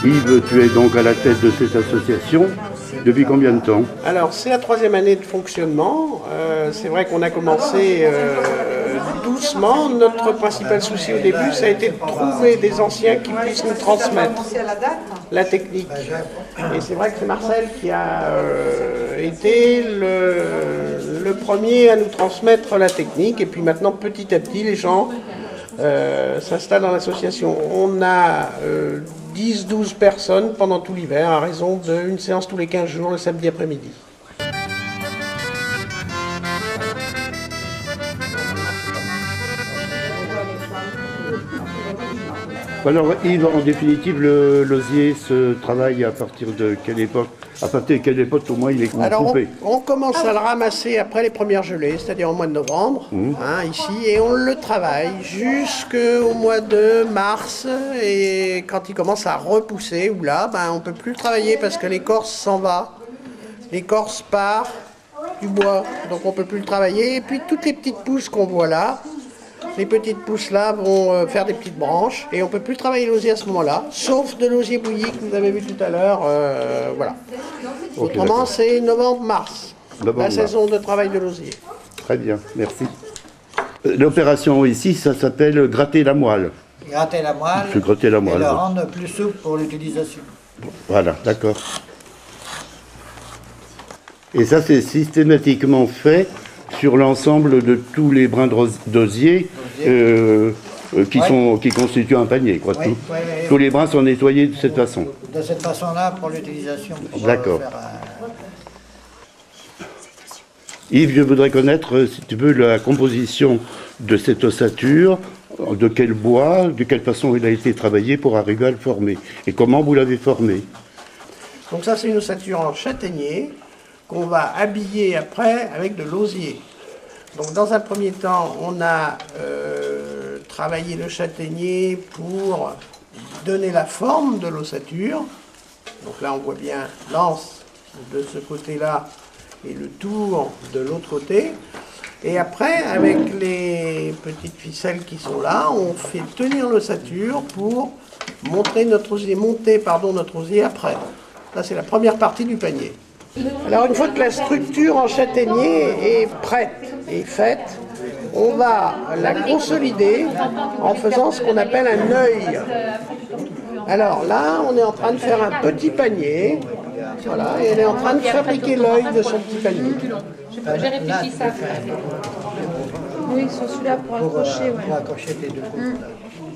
Yves, tu es donc à la tête de cette association. Depuis combien de temps? Alors, c'est la 3e année de fonctionnement. C'est vrai qu'on a commencé doucement. Notre principal souci au début, ça a été de trouver des anciens qui puissent nous transmettre la technique. Et c'est vrai que c'est Marcel qui a été le premier à nous transmettre la technique. Et puis maintenant, petit à petit, les gens s'installent dans l'association. On a 10-12 personnes pendant tout l'hiver, à raison d'une séance tous les 15 jours, le samedi après-midi. Alors Yves, en définitive, l'osier se travaille à partir de quelle époque? À partir de quelle époque au moins il est coupé? Alors on commence à le ramasser après les premières gelées, c'est-à-dire au mois de novembre, ici, et on le travaille jusqu'au mois de mars, et quand il commence à repousser, ou là, on ne peut plus le travailler parce que l'écorce s'en va, l'écorce part du bois, donc on ne peut plus le travailler, et puis toutes les petites pousses qu'on voit là, les petites pousses là vont faire des petites branches et on ne peut plus travailler l'osier à ce moment-là, sauf de l'osier bouilli que vous avez vu tout à l'heure. Voilà. Okay, autrement, c'est novembre-mars, la saison de travail de l'osier. Très bien, merci. L'opération ici, ça s'appelle gratter la moelle. Gratter la moelle, gratter la moelle et le rendre plus souple pour l'utilisation. Voilà, d'accord. Et ça, c'est systématiquement fait sur l'ensemble de tous les brins d'osier qui constituent un panier. Quoi. Tous les brins sont nettoyés de cette façon. De cette façon-là, pour l'utilisation. D'accord. Yves, je voudrais connaître, si tu veux, la composition de cette ossature, de quel bois, de quelle façon il a été travaillé pour arriver à le former, et comment vous l'avez formé. Donc ça, c'est une ossature en châtaignier qu'on va habiller après avec de l'osier. Donc dans un premier temps, on a travaillé le châtaignier pour donner la forme de l'ossature. Donc là, on voit bien l'anse de ce côté-là et le tour de l'autre côté. Et après, avec les petites ficelles qui sont là, on fait tenir l'ossature pour monter notre osier après. Ça, c'est la première partie du panier. Alors une fois que la structure en châtaignier est prête et faite, on va la consolider en faisant ce qu'on appelle un œil. Alors là, on est en train de faire un petit panier, voilà, et elle est en train de fabriquer l'œil de son petit panier. J'ai réfléchi ça. Oui, sur celui-là pour accrocher. Pour accrocher tes deux coups.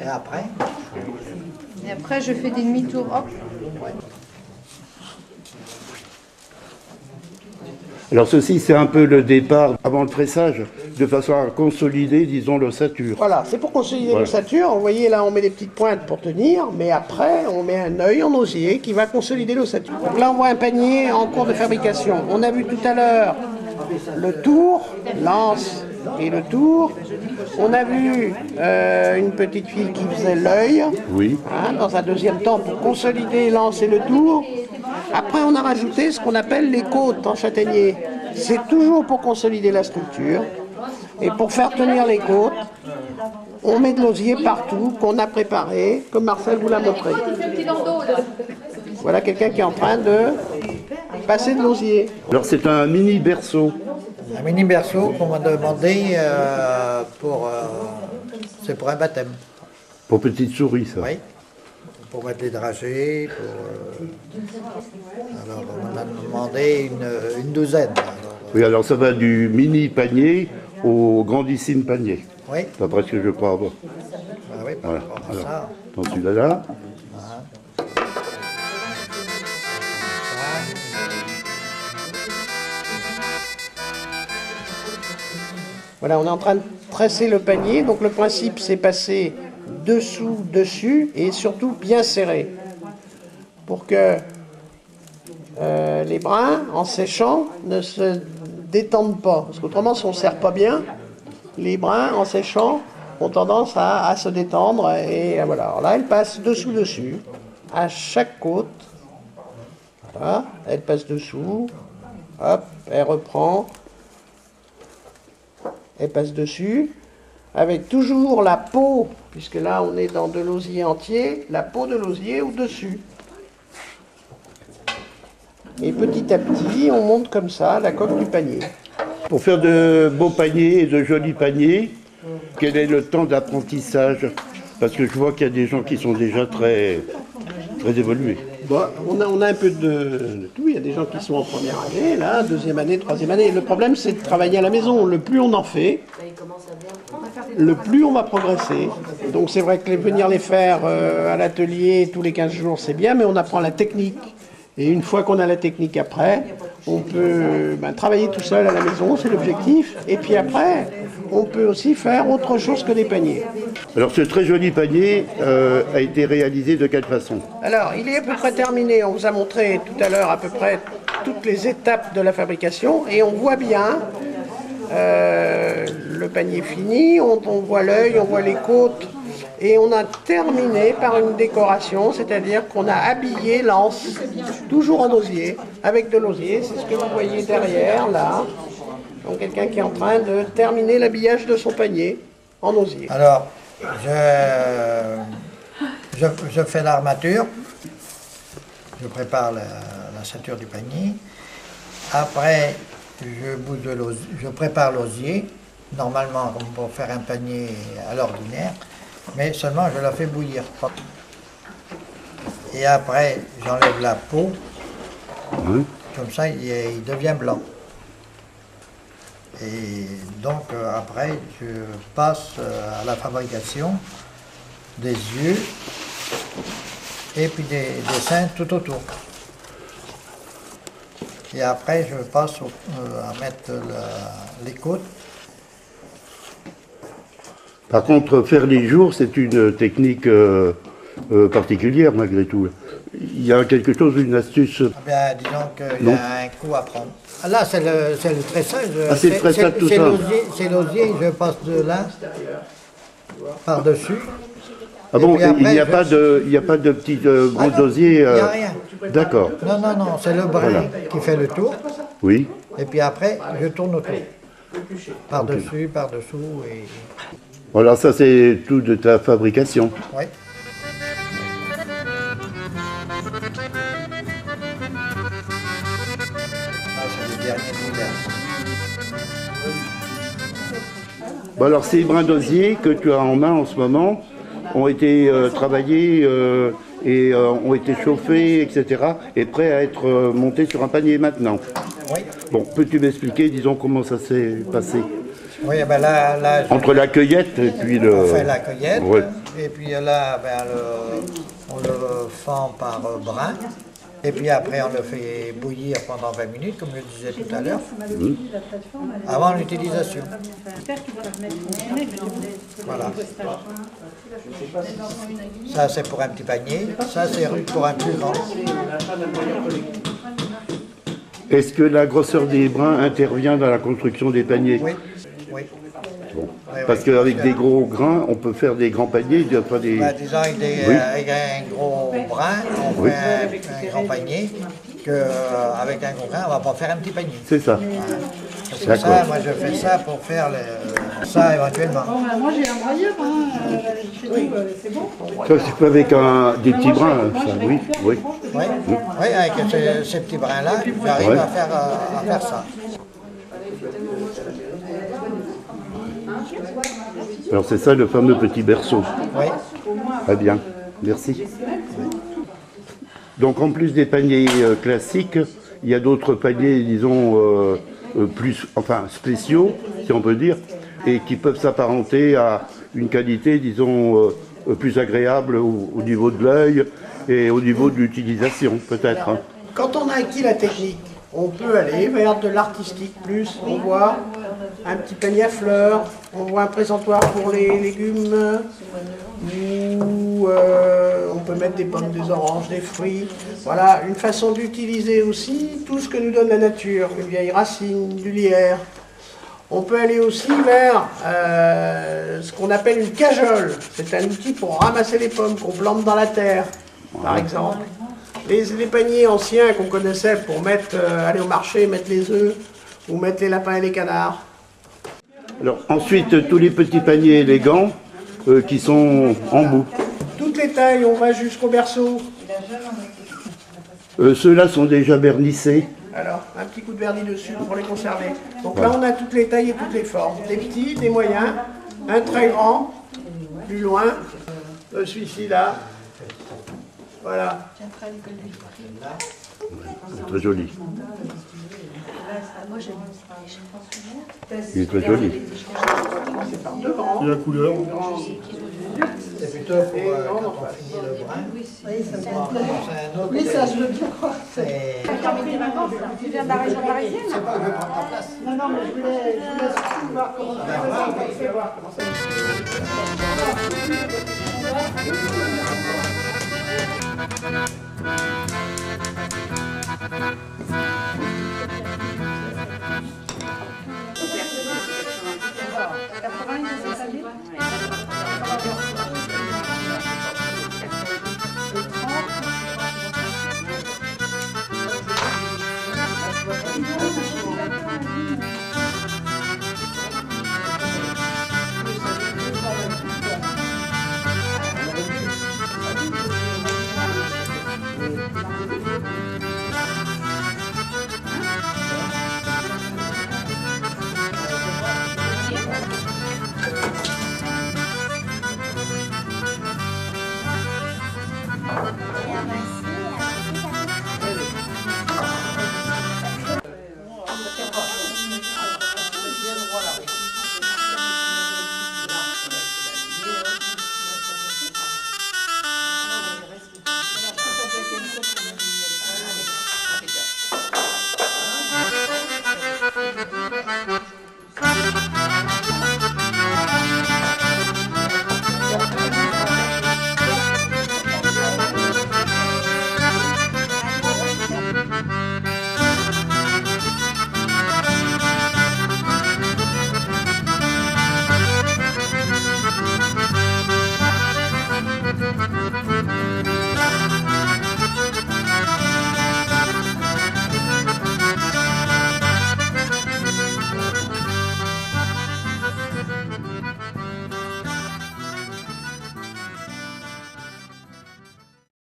Et après? Et après, je fais des demi-tours, hop. Alors ceci, c'est un peu le départ avant le tressage, de façon à consolider, disons, l'ossature. Voilà, c'est pour consolider l'ossature. Vous voyez, là, on met des petites pointes pour tenir, mais après, on met un œil en osier qui va consolider l'ossature. Donc là, on voit un panier en cours de fabrication. On a vu tout à l'heure le tour, l'anse et le tour. On a vu une petite fille qui faisait l'œil, dans un deuxième temps, pour consolider l'anse et le tour. Après, on a rajouté ce qu'on appelle les côtes en châtaignier. C'est toujours pour consolider la structure. Et pour faire tenir les côtes, on met de l'osier partout, qu'on a préparé, comme Marcel vous l'a montré. Voilà quelqu'un qui est en train de passer de l'osier. Alors c'est un mini berceau. Un mini berceau qu'on m'a demandé c'est pour un baptême. Pour petite souris, ça. Oui. Pour mettre les dragées. Alors on a demandé une douzaine. Oui, alors ça va du mini panier au grandissime panier. Oui. D'après ce que je crois avoir. Ah oui, voilà. Alors, ça. dans celui-là. Voilà, on est en train de tresser le panier. Donc le principe, c'est passer dessous, dessus et surtout bien serré. Pour que les brins, en séchant, ne se détendent pas. Parce qu'autrement, si on ne serre pas bien, les brins, en séchant, ont tendance à se détendre. Et voilà. Alors là, elle passe dessous-dessus, à chaque côte. Voilà, elle passe dessous. Hop, elle reprend. Elle passe dessus, avec toujours la peau, puisque là on est dans de l'osier entier, la peau de l'osier au-dessus. Et petit à petit, on monte comme ça la coque du panier. Pour faire de beaux paniers et de jolis paniers, quel est le temps d'apprentissage? Parce que je vois qu'il y a des gens qui sont déjà très évolués. Bon, on a un peu de tout. Il y a des gens qui sont en première année, là, deuxième année, troisième année. Le problème, c'est de travailler à la maison. Le plus on en fait, le plus on va progresser. Donc c'est vrai que venir les faire à l'atelier tous les 15 jours, c'est bien, mais on apprend la technique. Et une fois qu'on a la technique après, on peut travailler tout seul à la maison, c'est l'objectif. Et puis après, on peut aussi faire autre chose que des paniers. Alors ce très joli panier a été réalisé de quelle façon? Alors, il est à peu près terminé. On vous a montré tout à l'heure à peu près toutes les étapes de la fabrication. Et on voit bien le panier fini, on voit l'œil, on voit les côtes. Et on a terminé par une décoration, c'est-à-dire qu'on a habillé l'anse, toujours en osier, avec de l'osier. C'est ce que vous voyez derrière, là. Donc quelqu'un qui est en train de terminer l'habillage de son panier en osier. Alors, je fais l'armature, je prépare la ceinture du panier. Après, je prépare l'osier, normalement comme pour faire un panier à l'ordinaire, mais seulement je la fais bouillir. Et après, j'enlève la peau, comme ça il devient blanc. Et donc après, je passe à la fabrication des yeux et puis des dessins tout autour. Et après, je passe à mettre les côtes. Par contre, faire les jours, c'est une technique particulière malgré tout. Il y a quelque chose, une astuce? Eh bien, disons qu'il y a un coup à prendre. Ah, là, c'est le tressage. Ah, c'est le tressage tout ça. C'est l'osier, je passe de là par-dessus. Ah bon, il n'y a pas de petits gros osiers? Il n'y a rien. D'accord. Non, c'est le brin qui fait le tour. Oui. Et puis après, je tourne autour. Par-dessus, par-dessous. Et... Voilà, ça c'est tout de ta fabrication. Oui. C'est le dernier modèle. Bon, alors ces brins d'osier que tu as en main en ce moment ont été travaillés et ont été chauffés, etc. et prêts à être montés sur un panier maintenant. Oui. Bon, peux-tu m'expliquer, disons, comment ça s'est passé? Oui, ben là entre la cueillette et puis le... On fait la cueillette, ouais. Et puis là, ben, on le fend par brin. Et puis après, on le fait bouillir pendant 20 minutes, comme je disais tout à l'heure, avant l'utilisation. Voilà. Ça, c'est pour un petit panier. Ça, c'est pour un plus grand. Est-ce que la grosseur des brins intervient dans la construction des paniers? Oui, oui. Bon. Parce qu'avec des gros grains, on peut faire des grands paniers. Enfin des... Bah, disons, avec un gros brin, on fait un grand panier, qu'avec un gros grain, on ne va pas faire un petit panier. C'est ça. C'est pour ça, moi je fais ça pour faire ça éventuellement. Moi j'ai un brailleur, chez nous, c'est bon. Ça, c'est pas avec des petits brins, ça, oui. Oui, avec ces petits brins-là, j'arrive à faire ça. Alors c'est ça le fameux petit berceau. Oui. Très bien, merci. Donc en plus des paniers classiques, il y a d'autres paniers, disons, spéciaux, si on peut dire, et qui peuvent s'apparenter à une qualité, disons, plus agréable au niveau de l'œil et au niveau de l'utilisation, peut-être. Alors, quand on a acquis la technique, on peut aller vers de l'artistique plus. On voit un petit panier à fleurs, on voit un présentoir pour les légumes, ou on peut mettre des pommes, des oranges, des fruits. Voilà, une façon d'utiliser aussi tout ce que nous donne la nature, une vieille racine, du lierre. On peut aller aussi vers ce qu'on appelle une cajole. C'est un outil pour ramasser les pommes qu'on plante dans la terre, par exemple. Les paniers anciens qu'on connaissait pour aller au marché, mettre les œufs ou mettre les lapins et les canards. Alors ensuite, tous les petits paniers élégants qui sont en bout. Toutes les tailles, on va jusqu'au berceau. Ceux-là sont déjà vernissés. Alors, un petit coup de vernis dessus pour les conserver. Donc là, on a toutes les tailles et toutes les formes. Des petits, des moyens, un très grand, plus loin, celui-ci là. Voilà. C'est très joli. Il est très joli. Et la couleur. C'est plutôt pour quand on finit le brin. Oui, ça me Oui, ça je veux bien croire. C'est Tu viens de la région parisienne? pas que je prends ta place. Non, non, mais je voulais surtout voir comment ça se passe. On va voir comment ça se passe.